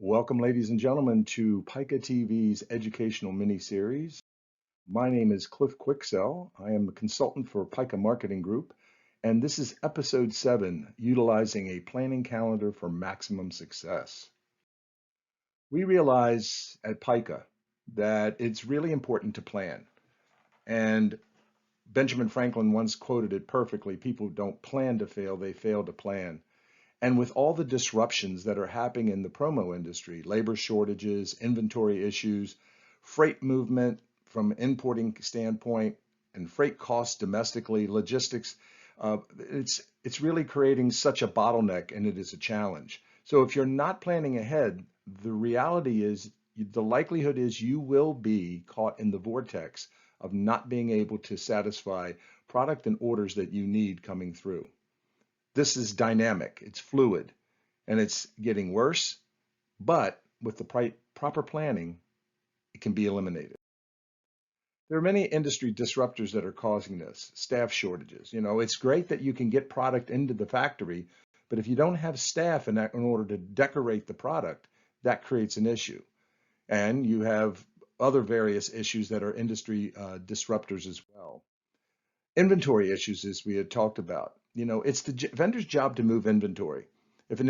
Welcome, ladies and gentlemen, to Pica TV's educational mini-series. My name is Cliff Quicksell. I am a consultant for Pica Marketing Group, and this is episode 7, utilizing a planning calendar for maximum success. We realize at Pica that it's really important to plan. And Benjamin Franklin once quoted it perfectly: people don't plan to fail, they fail to plan. And with all the disruptions that are happening in the promo industry, labor shortages, inventory issues, freight movement from importing standpoint, and freight costs domestically, logistics, it's really creating such a bottleneck, and it is a challenge. So if you're not planning ahead, the reality is the likelihood is you will be caught in the vortex of not being able to satisfy product and orders that you need coming through. This is dynamic, it's fluid, and it's getting worse, but with the proper planning, it can be eliminated. There are many industry disruptors that are causing this. Staff shortages. It's great that you can get product into the factory, but if you don't have staff in order to decorate the product, that creates an issue. And you have other various issues that are industry disruptors as well. Inventory issues, as we had talked about. It's the vendor's job to move inventory. If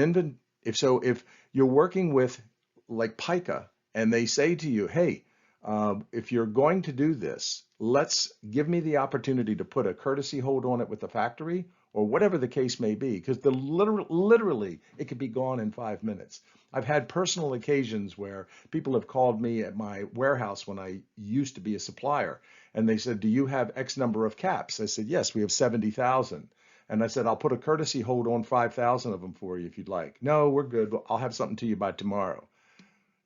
you're working with like Pica and they say to you, hey, if you're going to do this, let's give me the opportunity to put a courtesy hold on it with the factory or whatever the case may be, because literally it could be gone in 5 minutes. I've had personal occasions where people have called me at my warehouse when I used to be a supplier, and they said, do you have X number of caps? I said, yes, we have 70,000. And I said, I'll put a courtesy hold on 5,000 of them for you if you'd like. No, we're good. I'll have something to you by tomorrow.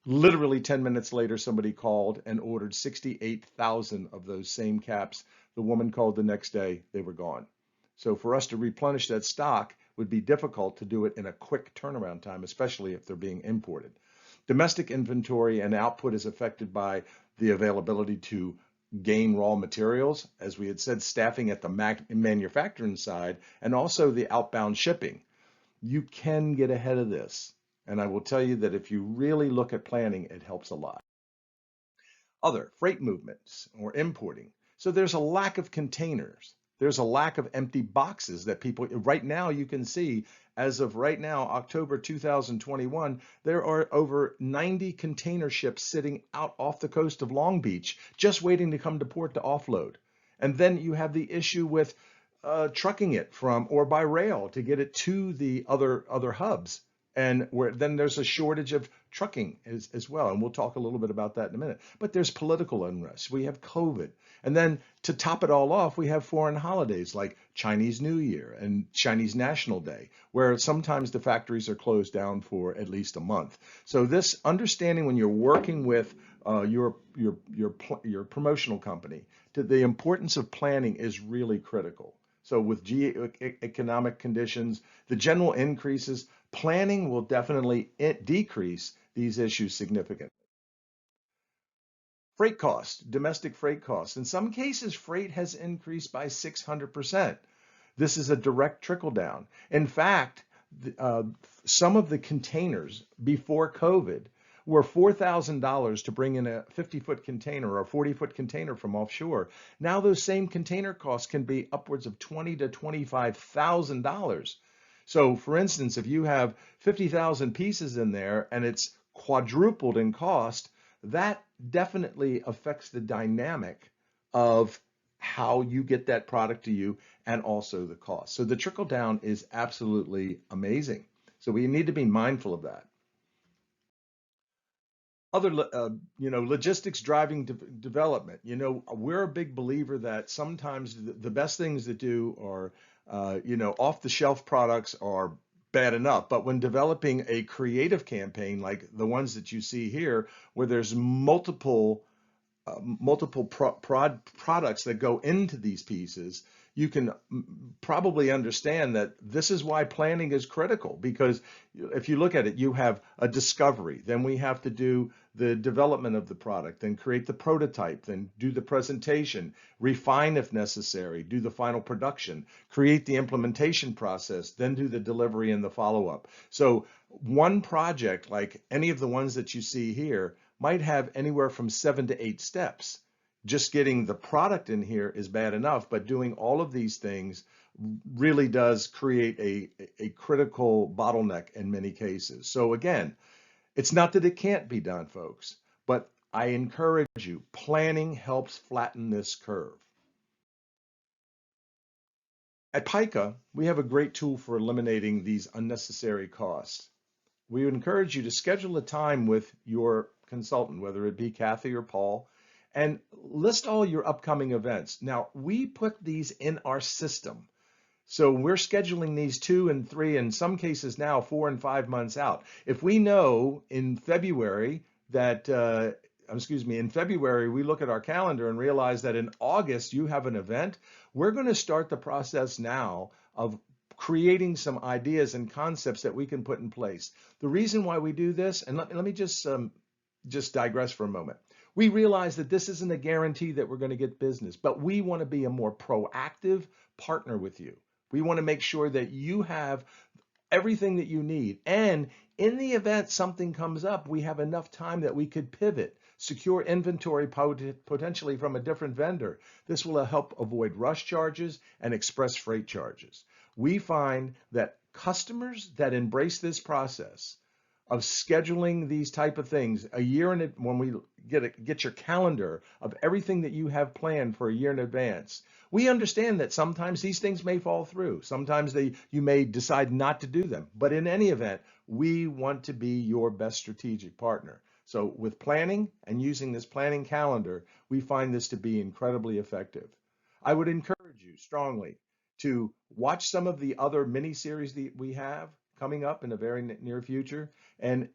Literally 10 minutes later, somebody called and ordered 68,000 of those same caps. The woman called the next day, they were gone. So for us to replenish that stock would be difficult to do it in a quick turnaround time, especially if they're being imported. Domestic inventory and output is affected by the availability to gain raw materials, as we had said, staffing at the manufacturing side, and also the outbound shipping. You can get ahead of this. And I will tell you that if you really look at planning, it helps a lot. Other freight movements or importing. So there's a lack of containers. There's a lack of empty boxes that people, right now you can see, as of right now, October 2021, there are over 90 container ships sitting out off the coast of Long Beach, just waiting to come to port to offload. And then you have the issue with trucking it from or by rail to get it to the other hubs. And where then there's a shortage of trucking as well. And we'll talk a little bit about that in a minute. But there's political unrest. We have COVID. And then to top it all off, we have foreign holidays like Chinese New Year and Chinese National Day, where sometimes the factories are closed down for at least a month. So this understanding when you're working with your promotional company, to the importance of planning is really critical. So with economic conditions, the general increases, planning will definitely decrease these issues significantly. Freight costs, domestic freight costs. In some cases, freight has increased by 600%. This is a direct trickle down. In fact, some of the containers before COVID were $4,000 to bring in a 50-foot container or a 40-foot container from offshore. Now those same container costs can be upwards of $20,000 to $25,000. So for instance, if you have 50,000 pieces in there and it's quadrupled in cost, that definitely affects the dynamic of how you get that product to you and also the cost. So the trickle down is absolutely amazing. So we need to be mindful of that. Other, logistics driving development. We're a big believer that sometimes the best things to do are, off the shelf products are bad enough. But when developing a creative campaign like the ones that you see here, where there's multiple products that go into these pieces, you can probably understand that this is why planning is critical, because if you look at it, you have a discovery, then we have to do the development of the product, then create the prototype, then do the presentation, refine if necessary, do the final production, create the implementation process, then do the delivery and the follow-up. So one project, like any of the ones that you see here, might have anywhere from 7 to 8 steps. Just getting the product in here is bad enough, but doing all of these things really does create a critical bottleneck in many cases. So again, it's not that it can't be done, folks, but I encourage you, planning helps flatten this curve. At Pica, we have a great tool for eliminating these unnecessary costs. We would encourage you to schedule a time with your consultant, whether it be Kathy or Paul, and list all your upcoming events. Now, we put these in our system. So we're scheduling these 2 and 3, in some cases now 4 and 5 months out. If we know in February that, in February, we look at our calendar and realize that in August you have an event, we're going to start the process now of creating some ideas and concepts that we can put in place. The reason why we do this, and let me just digress for a moment. We realize that this isn't a guarantee that we're going to get business, but we want to be a more proactive partner with you. We want to make sure that you have everything that you need. And in the event something comes up, we have enough time that we could pivot, secure inventory potentially from a different vendor. This will help avoid rush charges and express freight charges. We find that customers that embrace this process of scheduling these type of things a year in it, when we get your calendar of everything that you have planned for a year in advance, we understand that sometimes these things may fall through. Sometimes you may decide not to do them. But in any event, we want to be your best strategic partner. So with planning and using this planning calendar, we find this to be incredibly effective. I would encourage you strongly to watch some of the other mini series that we have coming up in the very near future, and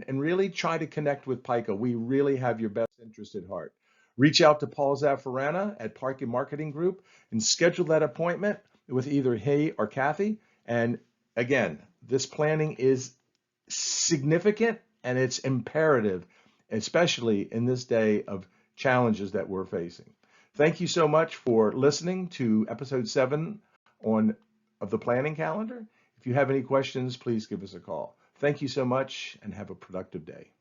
really try to connect with Pica. We really have your best interest at heart. Reach out to Paul Zaffarana at Pica Marketing Group and schedule that appointment with either he or Kathy. And again, this planning is significant and it's imperative, especially in this day of challenges that we're facing. Thank you so much for listening to episode 7 of the planning calendar. If you have any questions, please give us a call. Thank you so much and have a productive day.